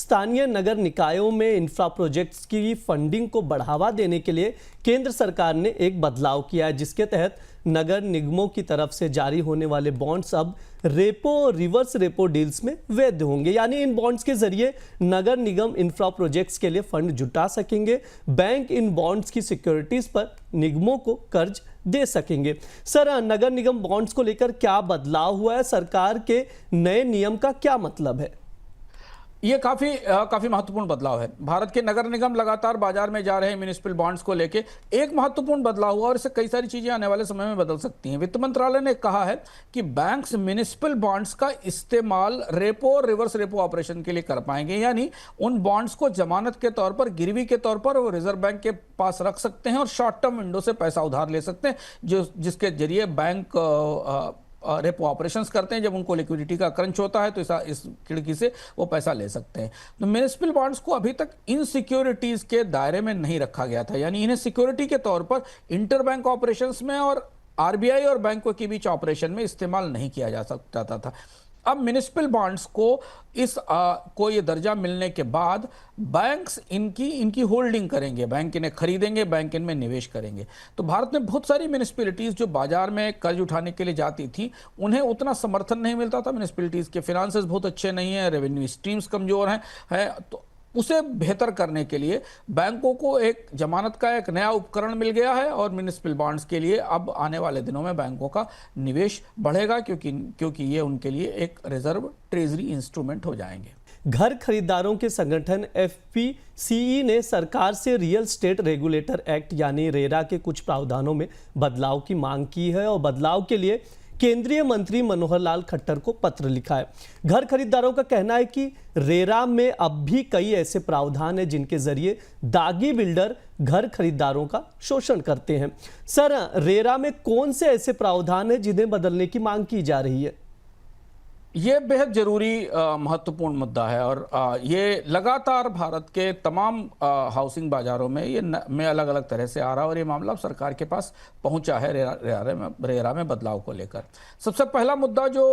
स्थानीय नगर निकायों में इंफ्रा प्रोजेक्ट्स की फंडिंग को बढ़ावा देने के लिए केंद्र सरकार ने एक बदलाव किया है, जिसके तहत नगर निगमों की तरफ से जारी होने वाले बॉन्ड्स अब रेपो और रिवर्स रेपो डील्स में वैध होंगे। यानी इन बॉन्ड्स के जरिए नगर निगम इंफ्रा प्रोजेक्ट्स के लिए फंड जुटा सकेंगे। बैंक इन बॉन्ड्स की सिक्योरिटीज पर निगमों को कर्ज दे सकेंगे। सर, नगर निगम बॉन्ड्स को लेकर क्या बदलाव हुआ है? सरकार के नए नियम का क्या मतलब है? ये काफी महत्वपूर्ण बदलाव है। भारत के नगर निगम लगातार बाजार में जा रहे हैं म्युनिसिपल बॉन्ड्स को लेके। एक महत्वपूर्ण बदलाव हुआ और इससे कई सारी चीजें आने वाले समय में बदल सकती हैं। वित्त मंत्रालय ने कहा है कि बैंक्स म्युनिसिपल बॉन्ड्स का इस्तेमाल रेपो और रिवर्स रेपो ऑपरेशन के लिए कर पाएंगे। यानी उन बॉन्ड्स को जमानत के तौर पर, गिरवी के तौर पर वो रिजर्व बैंक के पास रख सकते हैं और शॉर्ट टर्म विंडो से पैसा उधार ले सकते हैं, जिसके जरिए बैंक रेपो ऑपरेशंस करते हैं। जब उनको लिक्विडिटी का क्रंच होता है तो इस खिड़की से वो पैसा ले सकते हैं। तो म्युनिसिपल बॉन्ड्स को अभी तक इन सिक्योरिटीज के दायरे में नहीं रखा गया था, यानी इन्हें सिक्योरिटी के तौर पर इंटर बैंक ऑपरेशंस में और आरबीआई और बैंकों के बीच ऑपरेशन में इस्तेमाल नहीं किया जा सकता था। अब म्युनिसिपल बॉन्ड्स को ये दर्जा मिलने के बाद बैंक्स इनकी होल्डिंग करेंगे, बैंक इन्हें खरीदेंगे, बैंक इनमें निवेश करेंगे। तो भारत में बहुत सारी म्युनिसिपैलिटीज जो बाजार में कर्ज उठाने के लिए जाती थी, उन्हें उतना समर्थन नहीं मिलता था। म्युनिसिपैलिटीज के फाइनेंसेस बहुत अच्छे नहीं है, रेवेन्यू स्ट्रीम्स कमजोर हैं, तो उसे बेहतर करने के लिए बैंकों को एक जमानत का एक नया उपकरण मिल गया है और म्युनिसिपल बॉन्ड्स के लिए अब आने वाले दिनों में बैंकों का निवेश बढ़ेगा, क्योंकि ये उनके लिए एक रिजर्व ट्रेजरी इंस्ट्रूमेंट हो जाएंगे। घर खरीदारों के संगठन एफपीसीई ने सरकार से रियल एस्टेट रेगुलेटर एक्ट यानी रेरा के कुछ प्रावधानों में बदलाव की मांग की है और बदलाव के लिए केंद्रीय मंत्री मनोहर लाल खट्टर को पत्र लिखा है। घर खरीदारों का कहना है कि रेरा में अब भी कई ऐसे प्रावधान हैं जिनके जरिए दागी बिल्डर घर खरीदारों का शोषण करते हैं। सर, रेरा में कौन से ऐसे प्रावधान हैं जिन्हें बदलने की मांग की जा रही है? ये बेहद जरूरी महत्वपूर्ण मुद्दा है और ये लगातार भारत के तमाम हाउसिंग बाजारों में में अलग अलग तरह से आ रहा है और ये मामला सरकार के पास पहुंचा है रेरा में बदलाव को लेकर। सबसे पहला मुद्दा जो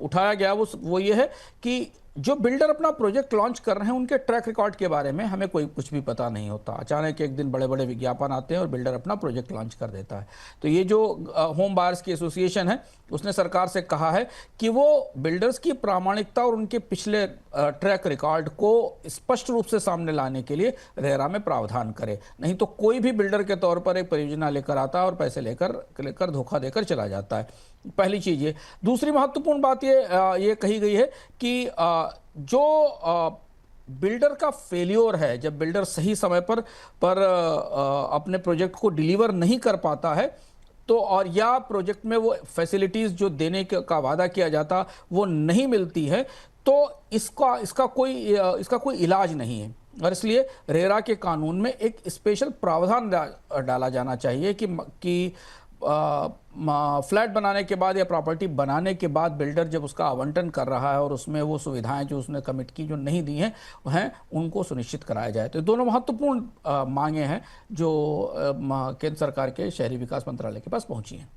उठाया गया वो ये है कि जो बिल्डर अपना प्रोजेक्ट लॉन्च कर रहे हैं उनके ट्रैक रिकॉर्ड के बारे में हमें कुछ भी पता नहीं होता। अचानक एक दिन बड़े बड़े विज्ञापन आते हैं और बिल्डर अपना प्रोजेक्ट लॉन्च कर देता है। तो ये जो होम बायर्स की एसोसिएशन है उसने सरकार से कहा है कि वो बिल्डर्स की प्रामाणिकता और उनके पिछले ट्रैक रिकॉर्ड को स्पष्ट रूप से सामने लाने के लिए रेरा में प्रावधान करे। नहीं तो कोई भी बिल्डर के तौर पर एक परियोजना लेकर आता है और पैसे लेकर धोखा देकर चला जाता है। पहली चीज ये। दूसरी महत्वपूर्ण बात ये कही गई है कि जो बिल्डर का फेलियर है, जब बिल्डर सही समय पर अपने प्रोजेक्ट को डिलीवर नहीं कर पाता है तो और या प्रोजेक्ट में वो फैसिलिटीज जो देने का वादा किया जाता वो नहीं मिलती है, तो इसका कोई इलाज नहीं है। और इसलिए रेरा के कानून में एक स्पेशल प्रावधान डाला जाना चाहिए कि फ्लैट बनाने के बाद या प्रॉपर्टी बनाने के बाद बिल्डर जब उसका आवंटन कर रहा है और उसमें वो सुविधाएं जो उसने कमिट की जो नहीं दी हैं उनको सुनिश्चित कराया जाए। तो दोनों महत्वपूर्ण मांगे हैं जो केंद्र सरकार के शहरी विकास मंत्रालय के पास पहुंची हैं।